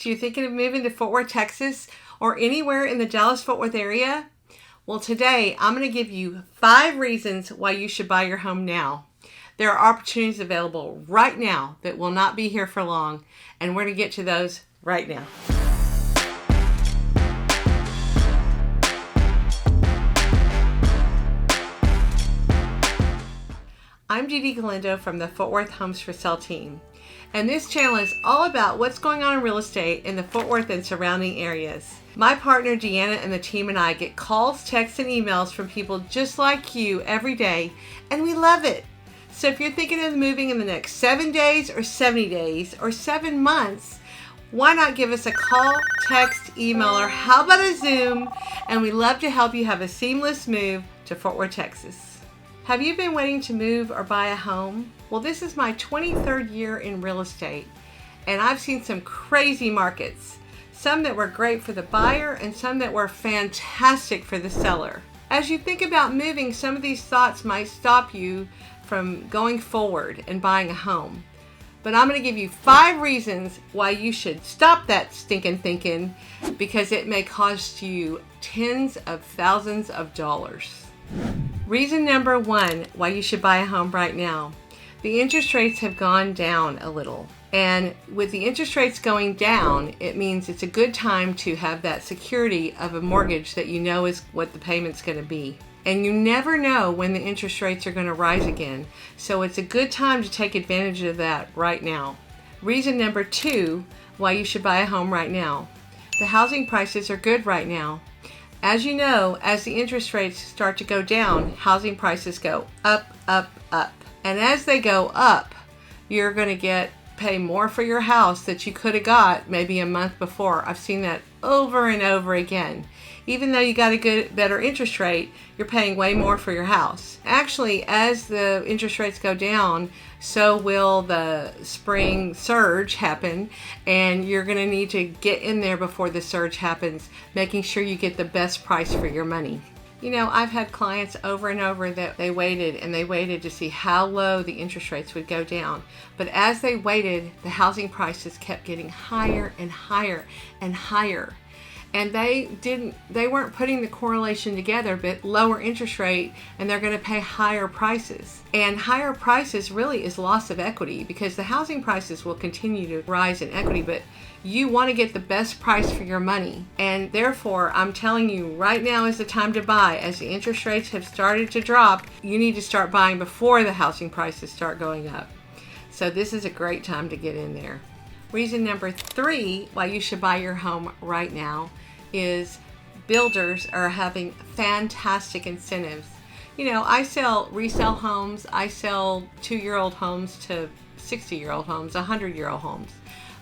So you're thinking of moving to Fort Worth, Texas, or anywhere in the Dallas-Fort Worth area? Well, today I'm going to give you 5 reasons why you should buy your home now. There are opportunities available right now that will not be here for long, and we're going to get to those right now. I'm Dee Dee Galindo from the Fort Worth Homes for Sale team, and this channel is all about what's going on in real estate in the Fort Worth and surrounding areas. My partner Deanna and the team and I get calls, texts, and emails from people just like you every day, and we love it. So if you're thinking of moving in the next 7 days or 70 days or 7 months, why not give us a call, text, email, or how about a Zoom? And we love to help you have a seamless move to Fort Worth, Texas. Have you been waiting to move or buy a home? Well, this is my 23rd year in real estate, and I've seen some crazy markets. Some that were great for the buyer and some that were fantastic for the seller. As you think about moving, some of these thoughts might stop you from going forward and buying a home. But I'm going to give you 5 reasons why you should stop that stinking thinking, because it may cost you tens of thousands of dollars. Reason number 1 why you should buy a home right now. The interest rates have gone down a little. And with the interest rates going down, it means it's a good time to have that security of a mortgage that you know is what the payment's going to be. And you never know when the interest rates are going to rise again. So it's a good time to take advantage of that right now. Reason number 2 why you should buy a home right now. The housing prices are good right now. As you know, as the interest rates start to go down, housing prices go up, up, up. And as they go up, you're going to pay more for your house that you could have got maybe a month before. I've seen that over and over again. Even though you got a better interest rate, you're paying way more for your house. Actually, as the interest rates go down, so will the spring surge happen, and you're going to need to get in there before the surge happens, making sure you get the best price for your money. You know, I've had clients over and over that they waited to see how low the interest rates would go down. But as they waited, the housing prices kept getting higher and higher and higher. And they weren't putting the correlation together, but lower interest rate and they're going to pay higher prices. And higher prices really is loss of equity, because the housing prices will continue to rise in equity, but you want to get the best price for your money. And therefore, I'm telling you right now is the time to buy. As the interest rates have started to drop, you need to start buying before the housing prices start going up. So this is a great time to get in there. Reason number 3 why you should buy your home right now is builders are having fantastic incentives. You know, I resell homes. I sell 2-year-old homes to 60-year-old homes, 100-year-old homes.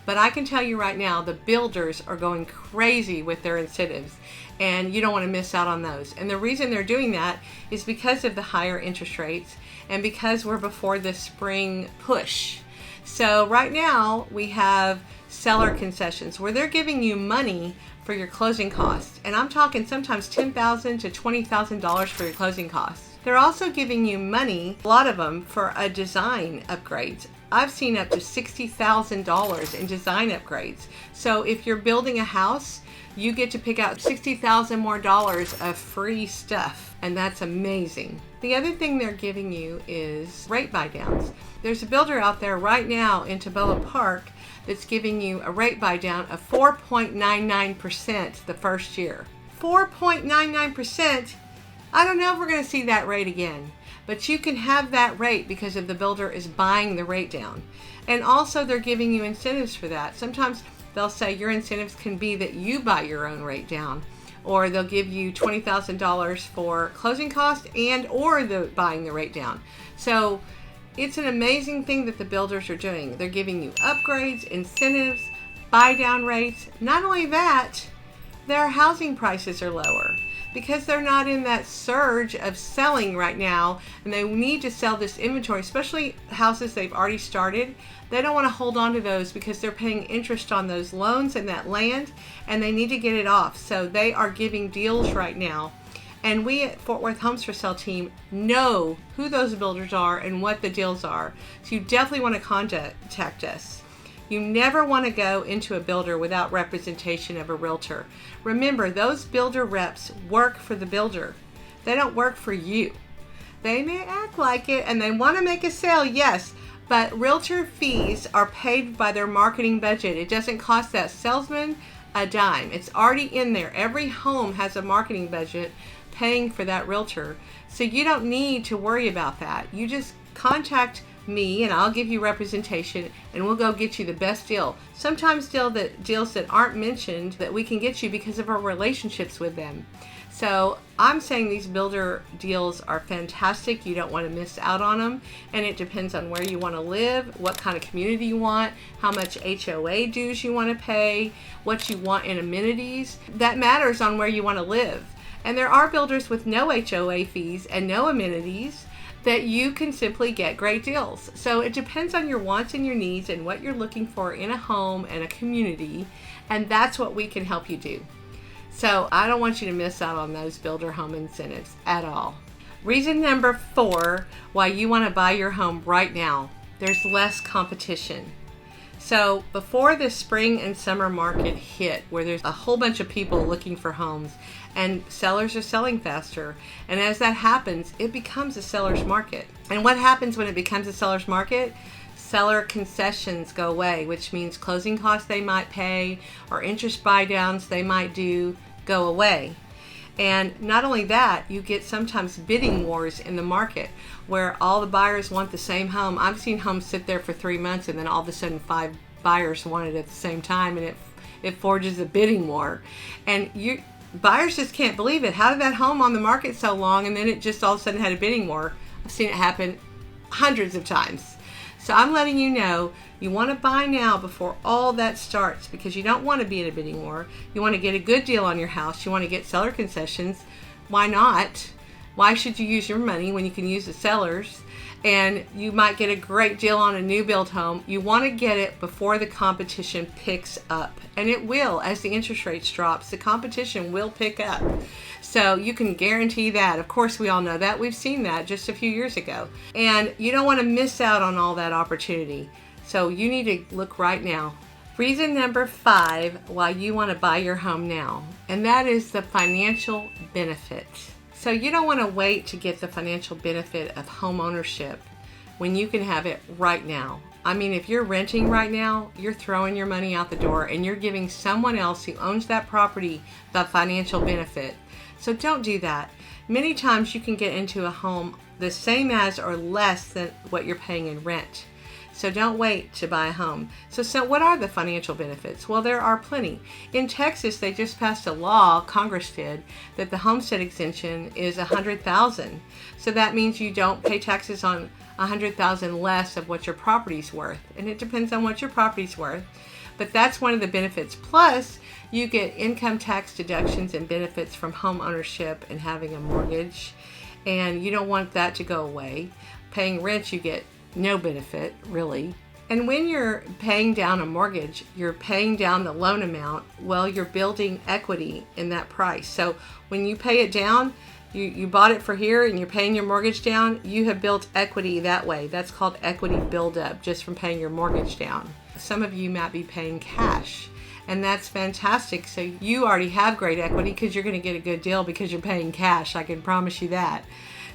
But I can tell you right now, the builders are going crazy with their incentives, and you don't want to miss out on those. And the reason they're doing that is because of the higher interest rates and because we're before the spring push. So right now we have seller concessions where they're giving you money for your closing costs. And I'm talking sometimes $10,000 to $20,000 for your closing costs. They're also giving you money, a lot of them, for a design upgrades. I've seen up to $60,000 in design upgrades. So if you're building a house, you get to pick out $60,000 more of free stuff, and that's amazing. The other thing they're giving you is rate buy downs. There's a builder out there right now in Tabella Park that's giving you a rate buy down of 4.99% the first year. 4.99%. I don't know if we're going to see that rate again, but you can have that rate because of the builder is buying the rate down. And also they're giving you incentives for that. Sometimes they'll say your incentives can be that you buy your own rate down, or they'll give you $20,000 for closing costs and or the buying the rate down. So it's an amazing thing that the builders are doing. They're giving you upgrades, incentives, buy down rates. Not only that, their housing prices are lower because they're not in that surge of selling right now, and they need to sell this inventory, especially houses they've already started. They don't want to hold on to those because they're paying interest on those loans and that land, and they need to get it off. So they are giving deals right now. And we at Fort Worth Homes for Sale team know who those builders are and what the deals are. So you definitely want to contact us. You never want to go into a builder without representation of a realtor. Remember, those builder reps work for the builder. They don't work for you. They may act like it and they want to make a sale, yes, but realtor fees are paid by their marketing budget. It doesn't cost that salesman a dime. It's already in there. Every home has a marketing budget paying for that realtor. So you don't need to worry about that. You just contact me and I'll give you representation and we'll go get you the best deal. Sometimes deals that aren't mentioned that we can get you because of our relationships with them. So I'm saying these builder deals are fantastic. You don't want to miss out on them. And it depends on where you want to live, what kind of community you want, how much HOA dues you want to pay, what you want in amenities. That matters on where you want to live. And there are builders with no HOA fees and no amenities that you can simply get great deals. So it depends on your wants and your needs and what you're looking for in a home and a community. And that's what we can help you do. So I don't want you to miss out on those builder home incentives at all. Reason number 4 why you want to buy your home right now. There's less competition. So before the spring and summer market hit, where there's a whole bunch of people looking for homes and sellers are selling faster, and as that happens, it becomes a seller's market. And what happens when it becomes a seller's market? Seller concessions go away, which means closing costs they might pay or interest buy downs they might do go away. And not only that, you get sometimes bidding wars in the market where all the buyers want the same home. I've seen homes sit there for 3 months and then all of a sudden 5 buyers want it at the same time, and it forges a bidding war. And buyers just can't believe it. How did that home on the market so long and then it just all of a sudden had a bidding war? I've seen it happen hundreds of times. So I'm letting you know, you want to buy now before all that starts, because you don't want to be in a bidding war. You want to get a good deal on your house. You want to get seller concessions. Why not? Why should you use your money when you can use the sellers? And you might get a great deal on a new build home. You want to get it before the competition picks up. And it will. As the interest rates drops, the competition will pick up. So you can guarantee that. Of course, we all know that. We've seen that just a few years ago. And you don't want to miss out on all that opportunity. So you need to look right now. Reason number 5 why you want to buy your home now, and that is the financial benefit. So you don't want to wait to get the financial benefit of home ownership when you can have it right now. I mean, if you're renting right now, you're throwing your money out the door and you're giving someone else who owns that property the financial benefit. So don't do that. Many times you can get into a home the same as or less than what you're paying in rent. So don't wait to buy a home. So what are the financial benefits? Well, there are plenty. In Texas, they just passed a law, Congress did, that the homestead exemption is $100,000. So that means you don't pay taxes on $100,000 less of what your property's worth. And it depends on what your property's worth. But that's one of the benefits. Plus, you get income tax deductions and benefits from home ownership and having a mortgage. And you don't want that to go away. Paying rent, you get no benefit, really. And when you're paying down a mortgage, you're paying down the loan amount. Well, you're building equity in that price. So when you pay it down, you bought it for here and you're paying your mortgage down, you have built equity that way. That's called equity buildup, just from paying your mortgage down. Some of you might be paying cash, and that's fantastic. So you already have great equity because you're going to get a good deal because you're paying cash. I can promise you that.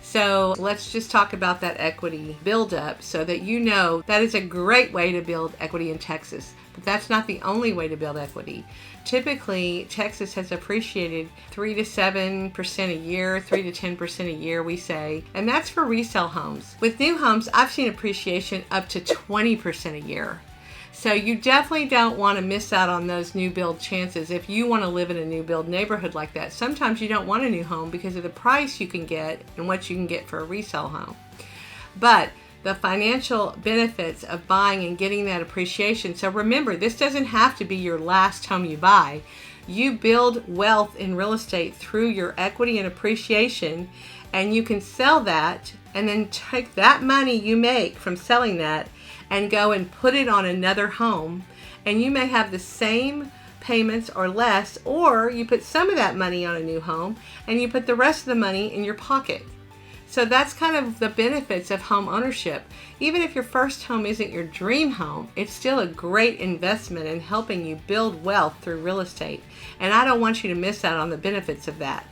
So let's just talk about that equity buildup so that you know that is a great way to build equity in Texas. But that's not the only way to build equity. Typically, Texas has appreciated 3 to 7% a year, 3 to 10% a year, we say. And that's for resale homes. With new homes, I've seen appreciation up to 20% a year. So you definitely don't want to miss out on those new build chances if you want to live in a new build neighborhood like that. Sometimes you don't want a new home because of the price you can get and what you can get for a resale home. But the financial benefits of buying and getting that appreciation. So remember, this doesn't have to be your last home you buy. You build wealth in real estate through your equity and appreciation, and you can sell that and then take that money you make from selling that and go and put it on another home, and you may have the same payments or less, or you put some of that money on a new home and you put the rest of the money in your pocket. So that's kind of the benefits of home ownership. Even if your first home isn't your dream home, it's still a great investment in helping you build wealth through real estate. And I don't want you to miss out on the benefits of that.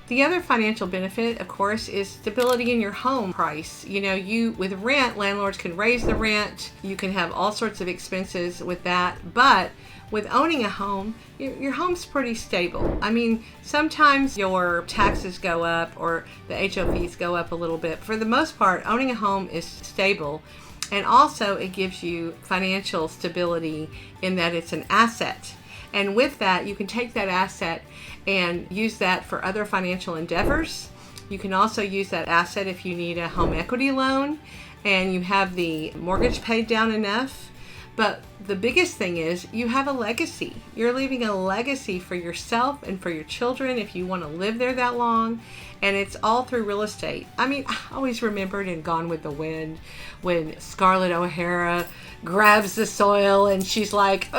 The other financial benefit, of course, is stability in your home price. With rent, landlords can raise the rent. You can have all sorts of expenses with that. But with owning a home, your home's pretty stable. I mean, sometimes your taxes go up or the HOVs go up a little bit. For the most part, owning a home is stable. And also, it gives you financial stability in that it's an asset. And with that, you can take that asset and use that for other financial endeavors. You can also use that asset if you need a home equity loan and you have the mortgage paid down enough. But the biggest thing is you have a legacy. You're leaving a legacy for yourself and for your children if you want to live there that long. And it's all through real estate. I mean, I always remembered in Gone with the Wind when Scarlett O'Hara grabs the soil and she's like,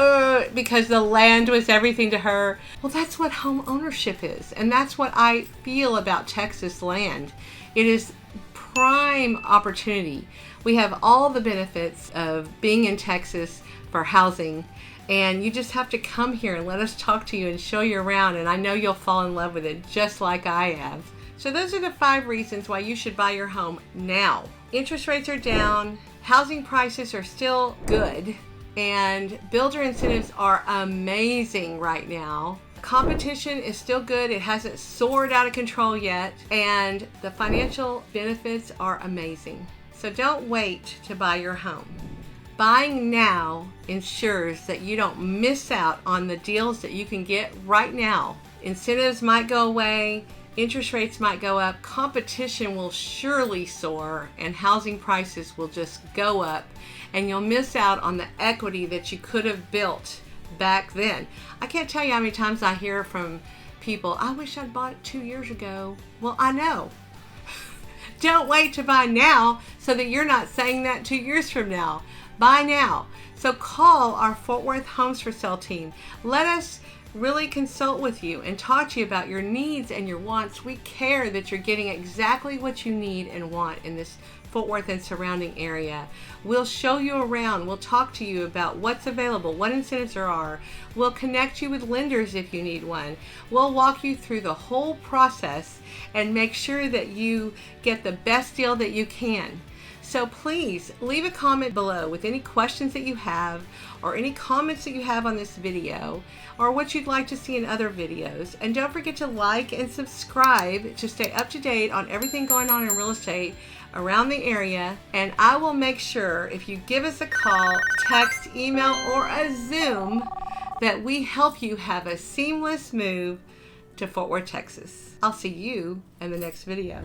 because the land was everything to her. Well, that's what home ownership is. And that's what I feel about Texas land. It is prime opportunity. We have all the benefits of being in Texas for housing, and you just have to come here and let us talk to you and show you around, and I know you'll fall in love with it just like I have. So those are the 5 reasons why you should buy your home now. Interest rates are down, housing prices are still good, and builder incentives are amazing right now. Competition is still good. It hasn't soared out of control yet, and the financial benefits are amazing. So don't wait to buy your home. Buying now ensures that you don't miss out on the deals that you can get right now. Incentives might go away, interest rates might go up, competition will surely soar, and housing prices will just go up, and you'll miss out on the equity that you could have built back then. I can't tell you how many times I hear from people, I wish I'd bought it 2 years ago. Well, I know. Don't wait to buy now so that you're not saying that 2 years from now. Buy now. So call our Fort Worth Homes for Sale team. Let us really consult with you and talk to you about your needs and your wants. We care that you're getting exactly what you need and want in this Fort Worth and surrounding area. We'll show you around. We'll talk to you about what's available, what incentives there are. We'll connect you with lenders if you need one. We'll walk you through the whole process and make sure that you get the best deal that you can. So please leave a comment below with any questions that you have or any comments that you have on this video or what you'd like to see in other videos. And don't forget to like and subscribe to stay up to date on everything going on in real estate around the area. And I will make sure if you give us a call, text, email, or a Zoom that we help you have a seamless move to Fort Worth, Texas. I'll see you in the next video.